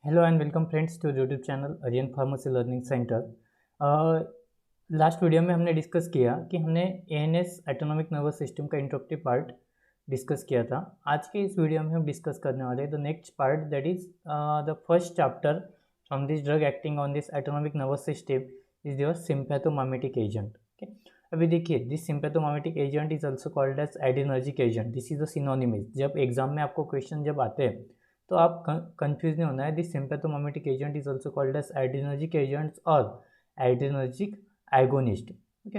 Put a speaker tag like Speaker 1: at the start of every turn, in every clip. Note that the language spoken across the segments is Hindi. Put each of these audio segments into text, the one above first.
Speaker 1: Hello and welcome friends to YouTube channel Aryan Pharmacy Learning Center। Last video में हमने डिस्कस किया कि हमने एएनएस एटोनॉमिक नर्वस सिस्टम का इंट्रोडक्टिव पार्ट डिस्कस किया था। आज के इस वीडियो में हम डिस्कस करने वाले हैं the next part that is the first chapter from this drug acting on this autonomic nervous system is your sympathomimetic agent. Okay, अभी देखिए this sympathomimetic agent is also called as adrenergic agent. This is a synonym. जब एग्जाम में आपको क्वेश्चन जब आते हैं तो आप कंफ्यूज नहीं होना है। This sympathomimetic agent is also called as adrenergic agents और एडिनर्जिक एगोनिस्ट। ओके,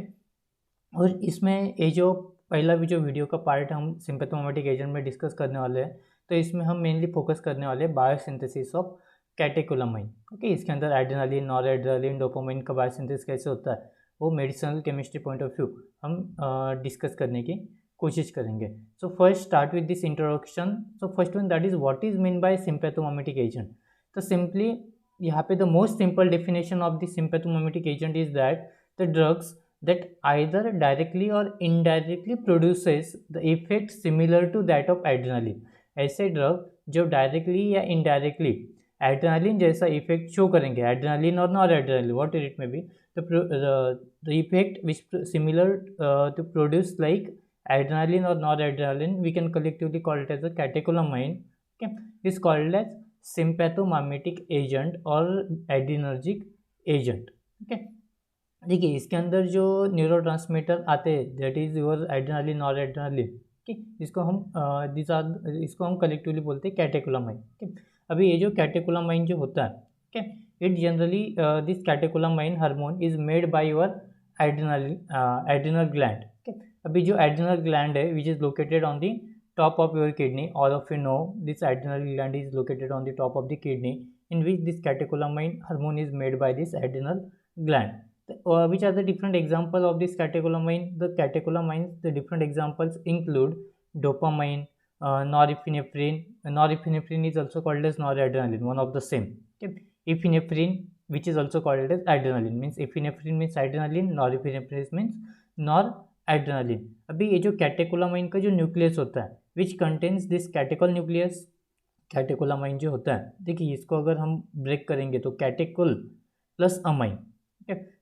Speaker 1: और इसमें ये जो पहला भी जो वीडियो का पार्ट हम सिम्पैथोमाइमेटिक एजेंट में डिस्कस करने वाले हैं, तो इसमें हम मेनली फोकस करने वाले हैं बायोसिंथेसिस ऑफ कैटेकोलामाइन। ओके, इसके अंदर एड्रेनालिन, नॉरएड्रेनालिन, डोपामाइन का बायोसिंथेसिस कैसे होता है वो medicinal chemistry point of view हम डिस्कस करने की कोशिश करेंगे। So first start with this introduction. So first one that is what is mean by sympathomimetic agent. तो सिंपली यहाँ पे the most simple definition of this sympathomimetic agent is that the drugs that either directly or indirectly produces the effect similar to that of adrenaline। ऐसे ड्रग जो डायरेक्टली या इनडायरेक्टली एड्रेनालिन जैसा इफेक्ट शो करेंगे, एड्रेनालिन और noradrenaline what it may be, the effect which similar to produce like adrenaline or noradrenaline, we can collectively call it as a catecholamine। Okay, is called as sympathomimetic agent or adrenergic agent। Okay, देखिए इसके अंदर जो न्यूरोट्रांसमीटर आते हैं दैट इज योर एड्रेनालिन और एड्रेनालिन। ठीक, इसको हम कलेक्टिवली बोलते हैं कैटेकोलामाइन। ठीक, अभी ये जो कैटेकोलामाइन जो होता है, ठीक, it generally this catecholamine hormone is made by your adrenal gland. ठीक, अभी जो एड्रेनल ग्लैंड है which is located on the top of your kidney, all of you know this adrenal gland is located on the top of the kidney, in which this catecholamine hormone is made by this adrenal gland। Which are the different example of this catecholamine? The catecholamines, the different examples include dopamine, norepinephrine. Norepinephrine is also called as noradrenaline, one of the same। Okay, epinephrine, which is also called as adrenaline, means epinephrine means adrenaline, norepinephrine means noradrenaline। अभी ये जो कैटेकोलामाइन का जो न्यूक्लियस होता है विच contains this catechol nucleus, catecholamine जो होता है, देखिए इसको अगर हम ब्रेक करेंगे तो catechol plus amine.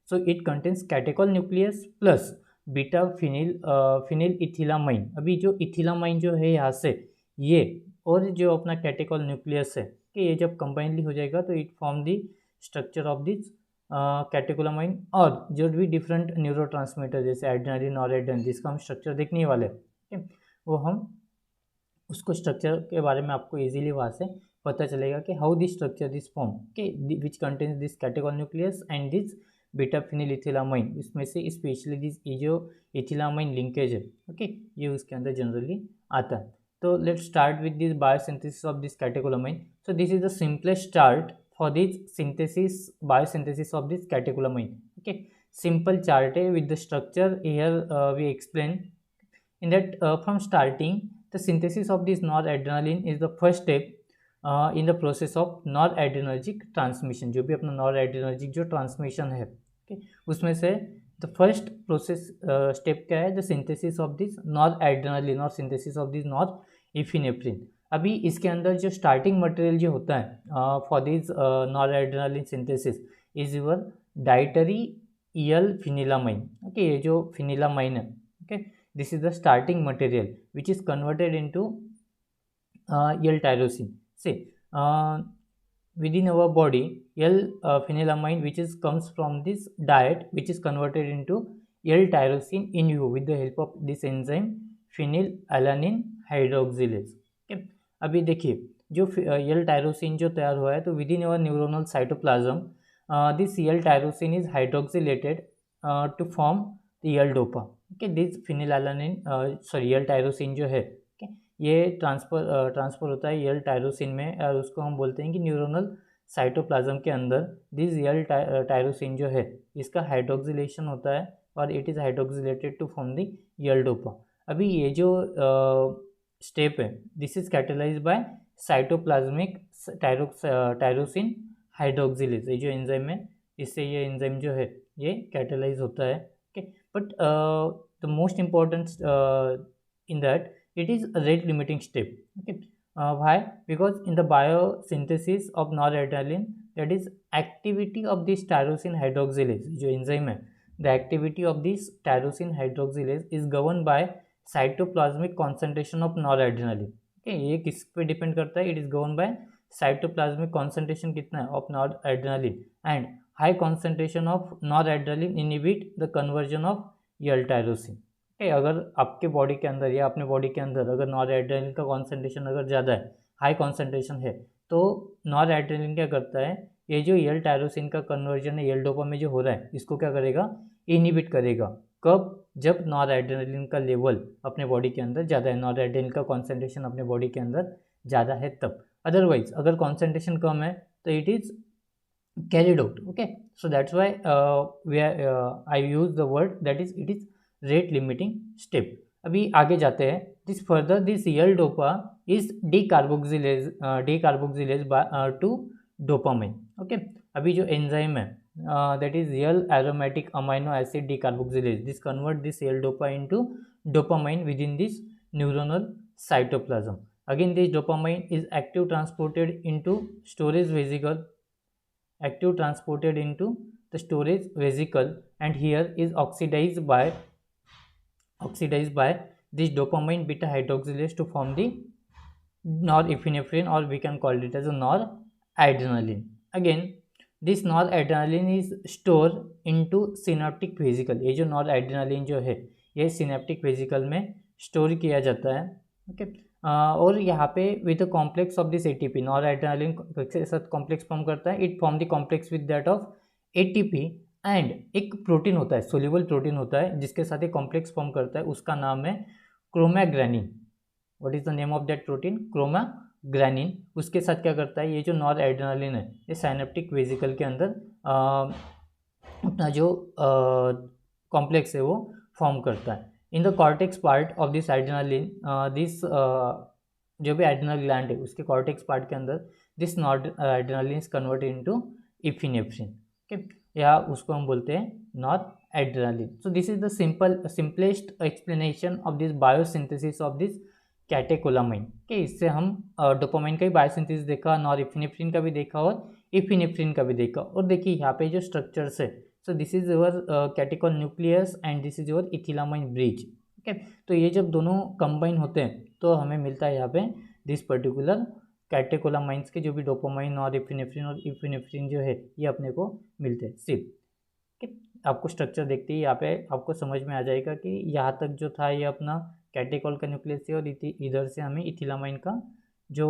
Speaker 1: So it contains catechol nucleus plus beta phenyl ethylamine. अभी जो इथिलामाइन जो है यहाँ से ये और जो अपना कैटेकोल न्यूक्लियस है कि ये जब कंबाइनली हो जाएगा तो it form the structure of this catecholamine. और जो भी डिफरेंट न्यूरोट्रांसमीटर जैसे एड्रेनालिन और एड्रेनालिन जिसका हम स्ट्रक्चर देखने वाले हैं, वो हम उसको स्ट्रक्चर के बारे में आपको इजीली वहाँ से पता चलेगा कि how this structure this form के which contains this catechol nucleus and this beta phenyl ethylamine. इसमें से स्पेशली दिस ये जो इथिलामाइन लिंकेज है, ओके, ये उसके अंदर जनरली आता है। तो let's start with this biosynthesis of this catecholamine. So this is the simplest start for this synthesis, biosynthesis of this catecholamine। Okay, simple chart with the structure here we explain in that from starting the synthesis of this noradrenaline is the first step in the process of noradrenergic transmission। जो भी अपना noradrenergic जो ट्रांसमिशन है, okay, उसमें से the first process step क्या है, the synthesis of this noradrenaline और synthesis of this norepinephrine। अभी इसके अंदर जो स्टार्टिंग मटेरियल जो होता है for this noradrenaline synthesis is your dietary L phenylamine. Okay, ये जो फिनिलामाइन है, okay, this is the starting material which is converted into L tyrosine से within our body। L phenylamine which is comes from this diet which is converted into L tyrosine in you with the help of this enzyme phenylalanine hydroxylase। okay, अभी देखिए जो यल टायरोसिन जो तैयार हुआ है तो within your neuronal cytoplasm this L tyrosine is hydroxylated to form L dopa. Okay, this phenylalanine sorry L tyrosine जो है, okay, ये ट्रांसफर होता है यल टायरोसिन में और उसको हम बोलते हैं कि न्यूरोनल साइटोप्लाज्म के अंदर दिस यल टायरोसिन जो है इसका हाइड्रोक्सिलेशन होता है और it is hydroxylated to form the L dopa. अभी ये जो स्टेप है this is catalyse by cytoplasmic tyrosine hydroxylase. ये जो एंजाइम है इससे ये एंजाइम जो है ये कैटेलाइज होता है। Okay, but the most important in that it is rate limiting step. Okay, Why? Because in the biosynthesis of noradrenaline, that is activity of this tyrosine hydroxylase जो enzyme है, the activity of this tyrosine hydroxylase is governed by cytoplasmic concentration of noradrenaline. Okay, ये किस पे डिपेंड करता है? It is governed by cytoplasmic concentration कितना है of noradrenaline, and high concentration of noradrenaline inhibit the conversion of L-tyrosine. अगर आपके बॉडी के अंदर या अपने बॉडी के अंदर अगर नॉरएड्रेनालिन का कॉन्सेंट्रेशन अगर ज़्यादा है, हाई कॉन्सेंट्रेशन है, तो नॉरएड्रेनालिन क्या करता है, ये जो एल टायरोसिन का कन्वर्जन है एल डोपा में जो हो रहा है, इसको क्या करेगा? इनहिबिट करेगा. कब? जब नॉरएड्रेनालिन का लेवल अपने बॉडी के अंदर ज़्यादा है, नॉरएड्रेनालिन का कॉन्सेंट्रेशन अपने बॉडी के अंदर ज़्यादा है तब. अदरवाइज अगर कॉन्सेंट्रेशन कम है तो it is carried out. Okay, so that's why I use the word that is it is rate limiting step. अभी आगे जाते हैं. This further this L dopa is decarboxylase to dopamine. Okay, अभी जो एंजाइम है that is L aromatic amino acid decarboxylase, this convert this L dopa into dopamine within this neuronal cytoplasm. Again this dopamine is active transported into storage vesicle, and here is oxidized by this dopamine beta hydroxylase to form the norepinephrine, or we can call it as a noradrenaline. Again this noradrenaline is stored into synaptic vesicle. ये जो noradrenaline जो है ये synaptic vesicle में स्टोर किया जाता है. ओके, और यहाँ पे with the complex of this ATP, noradrenaline के साथ कॉम्प्लेक्स फॉर्म करता है. It form the complex with that of ATP, and एक प्रोटीन होता है, सोल्यूबल प्रोटीन होता है जिसके साथ एक कॉम्प्लेक्स फॉर्म करता है, उसका नाम है chromogranin. What is the name of that protein? Chromogranin. उसके साथ क्या करता है, ये जो नॉरएड्रेनालिन है ये साइनेप्टिक वेसिकल के अंदर अपना जो कॉम्प्लेक्स है वो फॉर्म करता है. In the cortex part of this adrenaline, जो भी एड्रेनल ग्लैंड है उसके कॉर्टेक्स पार्ट के अंदर this noradrenaline is converted into epinephrine. Okay, या उसको हम बोलते हैं noradrenaline. So this is the simplest explanation of this biosynthesis of this catecholamine. के इससे हम डोपामाइन का भी बायोसिंथेसिस देखा, नॉरएपिनेफ्रिन का भी देखा और इपिनेफ्रिन का भी देखा. और देखिए यहाँ पे जो स्ट्रक्चर्स है, so this is your catechol nucleus and this is your ethylamine bridge. Okay, तो ये जब दोनों कंबाइन होते हैं तो हमें मिलता है यहाँ पे दिस पर्टिकुलर कैटेकोलामाइंस के जो भी डोपामाइन और इपिनेफ्रिन जो है ये अपने को मिलते हैं सिर्फ. ओके, आपको स्ट्रक्चर देखते ही यहाँ पे आपको समझ में आ जाएगा कि यहाँ तक जो था ये अपना कैटेकोल का न्यूक्लियस है, और इधर से हमें इथिलामाइन का जो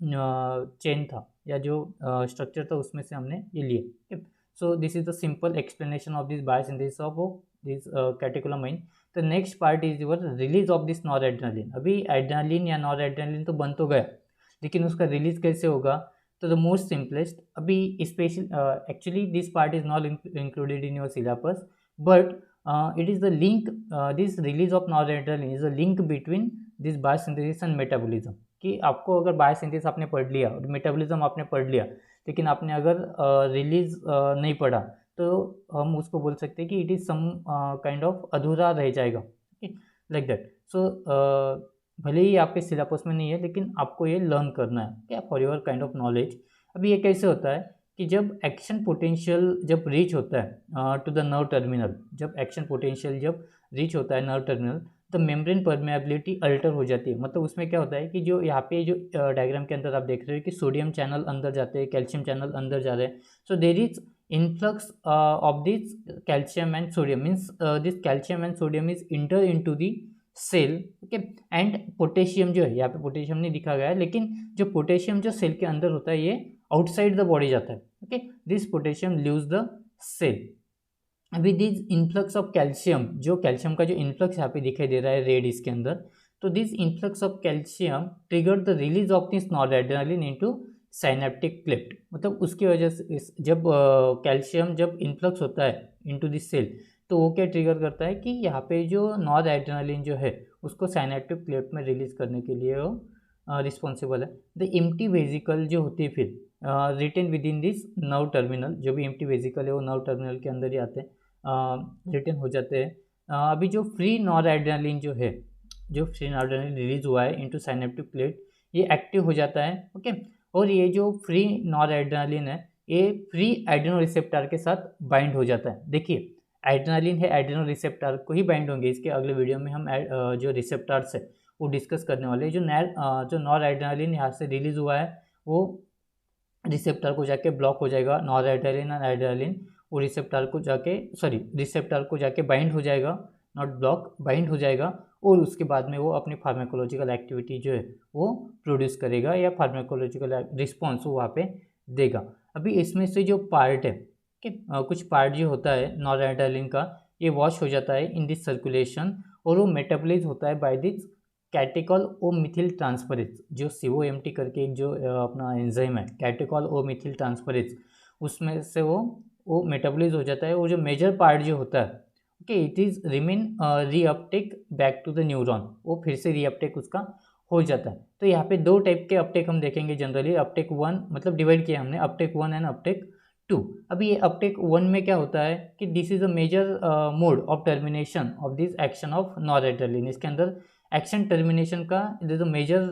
Speaker 1: चेन था या जो स्ट्रक्चर था उसमें से हमने ये लिए. So this is the simple explanation of this biosynthesis of this catecholamine. The next part is your release of this noradrenaline. अभी एड्रेनालिन या नॉरएड्रेनालिन तो बन तो गया, लेकिन उसका रिलीज कैसे होगा? तो द मोस्ट सिंपलेस्ट, अभी special actually this part is not included in your syllabus, but it is the link, this release of noradrenaline is the link between this biosynthesis and metabolism. कि आपको अगर बायोसिंथेसिस आपने पढ़ लिया और मेटाबॉलिज्म आपने पढ़ लिया, लेकिन आपने अगर रिलीज नहीं पढ़ा तो हम उसको बोल सकते हैं कि it is some kind of अधूरा रह जाएगा, लाइक दैट. सो भले ही आपके सिलेबस में नहीं है, लेकिन आपको ये लर्न करना है क्या, for your kind of knowledge. अभी ये कैसे होता है कि जब एक्शन पोटेंशियल जब रीच होता है टू द नर्व टर्मिनल, जब एक्शन पोटेंशियल जब रीच होता है नर्व टर्मिनल, तो मेम्ब्रेन परमेबिलिटी अल्टर हो जाती है. मतलब उसमें क्या होता है कि जो यहाँ पे जो डायग्राम के अंदर आप देख रहे हो कि सोडियम चैनल अंदर जाते हैं, कैल्शियम चैनल अंदर जा रहे हैं. So there is influx of this calcium and sodium, means this calcium and sodium is enter into the cell. Okay, and potassium जो है, यहाँ पे पोटेशियम नहीं दिखा गया है, लेकिन जो पोटेशियम जो सेल के अंदर होता है ये आउटसाइड द बॉडी जाता है. Okay, this potassium leaves the cell. अभी दिस इन्फ्लक्स ऑफ कैल्शियम, जो कैल्शियम का जो इन्फ्लक्स यहाँ पे दिखाई दे रहा है रेड इसके अंदर, तो this influx of calcium trigger the release of this noradrenaline into synaptic cleft. मतलब उसकी वजह से जब कैल्शियम जब इन्फ्लक्स होता है इनटू दिस सेल, तो वो क्या ट्रिगर करता है कि यहाँ पे जो नॉरएड्रेनालिन जो है उसको साइनेप्टिक क्लेफ्ट में रिलीज करने के लिए वो रिस्पॉन्सिबल है. द एम्प्टी वेजिकल जो होती है फिर retain within this nerve terminal, जो भी एम्प्टी वेजिकल है वो नर्व टर्मिनल के अंदर ही आते हैं, रिटेन हो जाते हैं. अभी जो फ्री नॉरएड्रेनालिन जो है, जो फ्री नॉरएड्रेनालिन रिलीज हुआ है इनटू साइनेप्टिक क्लेफ्ट, ये एक्टिव हो जाता है। ओके, और ये जो फ्री नॉर एड्रेनालिन है ये फ्री एड्रेनो रिसेप्टर के साथ बाइंड हो जाता है। देखिए एड्रेनालिन है, एड्रेनो रिसेप्टर को ही बाइंड होंगे। इसके अगले वीडियो में हम जो रिसेप्टर्स है वो डिस्कस करने वाले हैं। जो नॉर एड्रेनालिन यहाँ से रिलीज हुआ है वो रिसेप्टर को जाके ब्लॉक हो जाएगा। नॉर एड्रेनालिन और एड्रेनालिन वो रिसेप्टर को जाके बाइंड हो जाएगा, नॉट ब्लॉक, बाइंड हो जाएगा, और उसके बाद में वो अपनी फार्माकोलॉजिकल एक्टिविटी जो है वो प्रोड्यूस करेगा या फार्माकोलॉजिकल रिस्पॉन्स वो वहाँ पे देगा। अभी इसमें से जो पार्ट है कि कुछ पार्ट जो होता है नॉर एड्रेनालिन का, ये वॉश हो जाता है इन दिस सर्कुलेशन और वो मेटाबोलाइज होता है by this catechol O methyl transferase. जो COMT करके एक जो अपना एंजाइम है कैटेकॉल ओ मिथिल ट्रांसफरेज, उसमें से वो मेटाबोलाइज हो जाता है। और जो मेजर पार्ट जो होता है okay, it is remain reuptake back to the neuron, वो फिर से रीअपटेक उसका हो जाता है। तो यहाँ पे दो टाइप के अपटेक हम देखेंगे जनरली। अपटेक 1 मतलब डिवाइड किया हमने अपटेक 1 एंड अपटेक 2। अभी ये अपटेक 1 में क्या होता है कि this is a major mode of termination of this action of noradrenaline. इसके अंदर एक्शन टर्मिनेशन का इज अ मेजर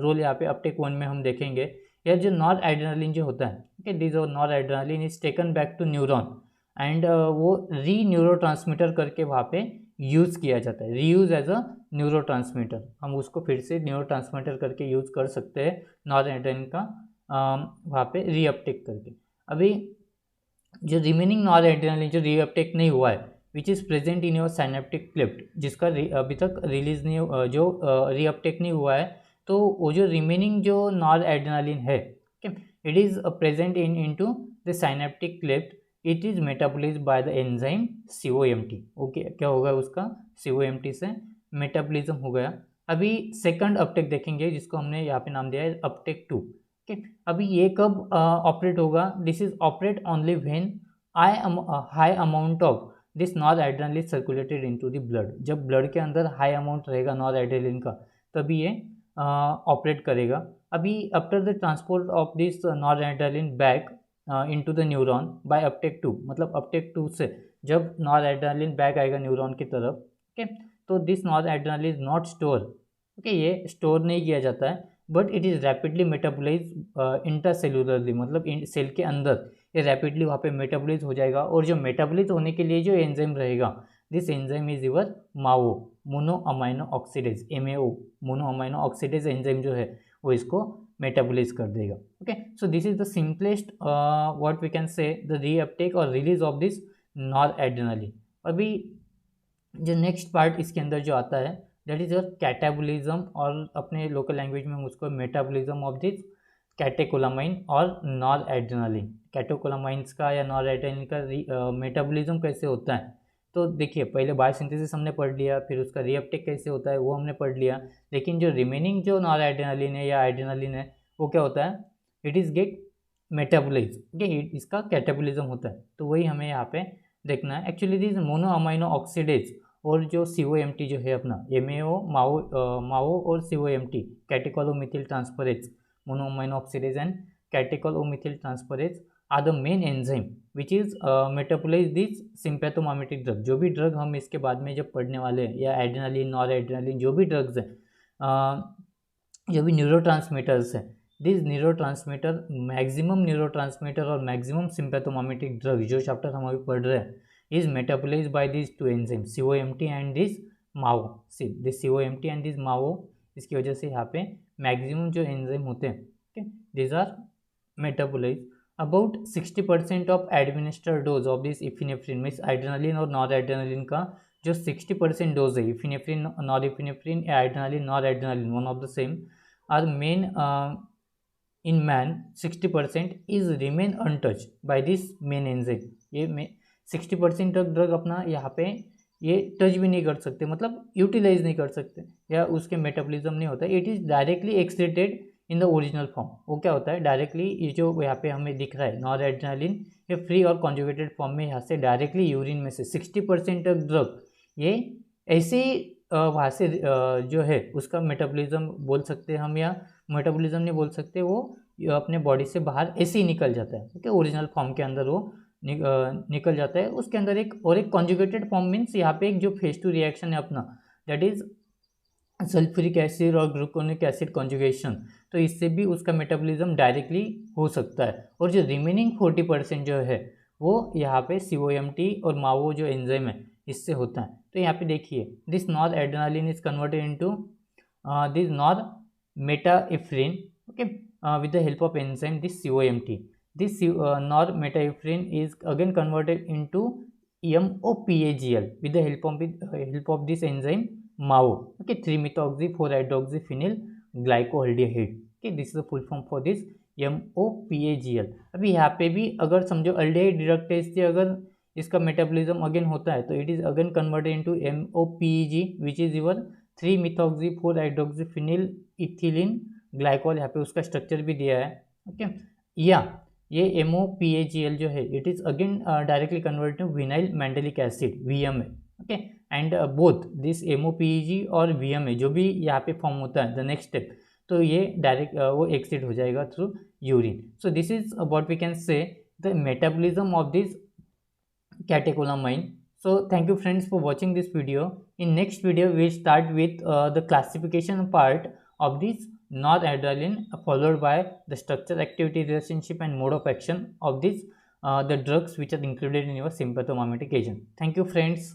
Speaker 1: रोल यहाँ पे अपटेक 1 में हम देखेंगे। या जो नॉरएड्रेनालिन जो होता है okay, this noradrenaline is taken back to neuron and वो री न्यूरोट्रांसमीटर करके वहाँ पे यूज़ किया जाता है, रीयूज एज अ न्यूरोट्रांसमीटर। हम उसको फिर से न्यूरोट्रांसमीटर करके यूज़ कर सकते हैं नॉरएड्रेनालिन का वहाँ पे रीअपटेक करके। अभी जो रिमेनिंग नॉरएड्रेनालिन जो रीअपटेक नहीं हुआ है which is present in your synaptic Clift, जिसका अभी तक रिलीज नहीं जो रीअपटेक नहीं हुआ है, तो वो जो रिमेनिंग जो नॉरएड्रेनालिन है it is present into the synaptic Clift, it is metabolised by the enzyme COMT। Okay, क्या होगा उसका COMT से मेटाबॉलिज्म हो गया। अभी सेकंड अपटेक देखेंगे जिसको हमने यहाँ पे नाम दिया है अपटेक 2। ओके, अभी ये कब ऑपरेट होगा? This is operate only when high amount of this noradrenaline circulated into the blood. जब ब्लड के अंदर हाई अमाउंट रहेगा नॉरएड्रेनालिन का तभी ये ऑपरेट करेगा। अभी after the transport of this noradrenaline back into the neuron by uptake 2, मतलब अपटेक 2 से जब नॉरएड्रेनालिन बैक आएगा न्यूरॉन की तरफ ओके, तो this noradrenaline is not store okay, ये स्टोर नहीं किया जाता है but it is rapidly metabolise intracellularly, मतलब सेल के अंदर ये रैपिडली वहाँ पे मेटाबोलाइज हो जाएगा। और जो मेटाबोलाइज होने के लिए जो एंजाइम रहेगा this enzyme is your MAO, mono amino oxidase, MAO, mono amino oxidase enzyme जो है वो इसको मेटाबोलाइज कर देगा। Okay, so this is the simplest what we can say the reuptake और रिलीज ऑफ दिस नॉरएड्रेनालिन। अभी जो नेक्स्ट पार्ट इसके अंदर जो आता है दैट इज योर कैटाबोलिज्म, और अपने लोकल लैंग्वेज में हम उसको मेटाबोलिज्म ऑफ दिस कैटेकोलामाइन और नॉरएड्रेनालिन। कैटेकोलामाइंस का या नॉरएड्रेनालिन का मेटाबोलिज्म कैसे होता है, तो देखिए पहले बायोसिंथेसिस हमने पढ़ लिया, फिर उसका रीअपटेक कैसे होता है वो हमने पढ़ लिया। लेकिन जो रिमेनिंग जो नॉरएड्रेनालिन है या एड्रेनालिन है वो क्या होता है, it is get metabolise okay, इसका कैटाबोलिज्म होता है। तो वही हमें यहाँ पे देखना है। Actually this mono amino oxidase और जो COMT जो है अपना MAO, माओ और COMT catechol O methyl transferase, mono amino oxidase and catechol O methyl transferase are the main enzyme which is metabolise this sympathomimetic drug. जो भी ड्रग हम इसके बाद में जब पढ़ने वाले हैं या एड्रेनालिन, नॉरएड्रेनालिन, जो भी ड्रग्स हैं, जो भी न्यूरोट्रांसमीटर्स हैं, दिस न्यूरोट्रांसमीटर, मैक्सिमम न्यूरोट्रांसमीटर और मैक्सिमम सिंपैथोमाइमेटिक ड्रग जो चैप्टर हम अभी पढ़ रहे हैं is metabolised by this two enzyme COMT and this MAO. See this COMT and this MAO, इसकी वजह से यहाँ पे मैक्सिमम जो एंजाइम होते हैं okay this are metabolise. About 60% of administered dose of this epinephrine, means adrenaline और नॉरएड्रेनालिन का जो 60% डोज है, इफिनेफ्रिन, नॉरएपिनेफ्रिन या adrenaline, noradrenaline, one of the same, are main in man 60% is remain untouch by this main enzyme. ये 60% ड्रग अपना यहाँ पे ये टच भी नहीं कर सकते, मतलब यूटिलाइज नहीं कर सकते या उसके मेटाबॉलिज्म नहीं होता। It is directly excreted in the original form. वो क्या होता है, डायरेक्टली ये जो यहाँ पे हमें दिख रहा है नॉरएड्रेनालिन, ये फ्री और कॉन्जुगेटेड फॉर्म में यहाँ से डायरेक्टली यूरिन में से 60% ड्रग ये ऐसे वहाँ से जो है उसका मेटाबॉलिज्म बोल सकते हैं हम, या मेटाबॉलिज्म नहीं बोल सकते, वो अपने बॉडी से बाहर ऐसे ही निकल जाता है ओके, ओरिजिनल फॉर्म के अंदर वो निकल जाता है। उसके अंदर एक कॉन्जुगेटेड फॉर्म मीन्स यहाँ पे एक जो फेज 2 रिएक्शन है अपना, दैट इज सल्फ्यूरिक एसिड और ग्लूकोनिक एसिड कॉन्जुगेशन, तो इससे भी उसका मेटाबॉलिज्म डायरेक्टली हो सकता है। और जो रिमेनिंग 40% जो है वो यहाँ पे COMT और मावो जो एंजाइम है इससे होता है। तो यहाँ पे देखिए, this noradrenaline is converted into this normetanephrine, okay, with the help of enzyme this COMT. This normetanephrine is again converted into MOPAGL with the help of this enzyme MAO. Okay, 3-methoxy-4-hydroxyphenyl glycoaldehyde. Okay, this is the full form for this MOPAGL. अभी यहाँ पे भी अगर समझो अल्डेहाइड रिडक्टेज से अगर इसका मेटाबॉलिज्म अगेन होता है तो it is again converted into MOPEG which is your 3-methoxy-4-hydroxyphenyl ethylene glycol. यहाँ पे उसका स्ट्रक्चर भी दिया है, ओके। या ये MOPAGL जो है it is again directly converted to vinyl mandelic acid VMA, ओके। एंड बोथ दिस MOPEG और VMA जो भी यहाँ पे फॉर्म होता है द नेक्स्ट स्टेप, तो ये डायरेक्ट वो एक्सिट हो जाएगा through urine. So this is what we can say the metabolism of this catecholamine. So thank you friends for watching this video. In next video we will start with the classification part of this noradrenaline, followed by the structure activity relationship and mode of action of these the drugs which are included in your sympathomimetic agent. Thank you friends.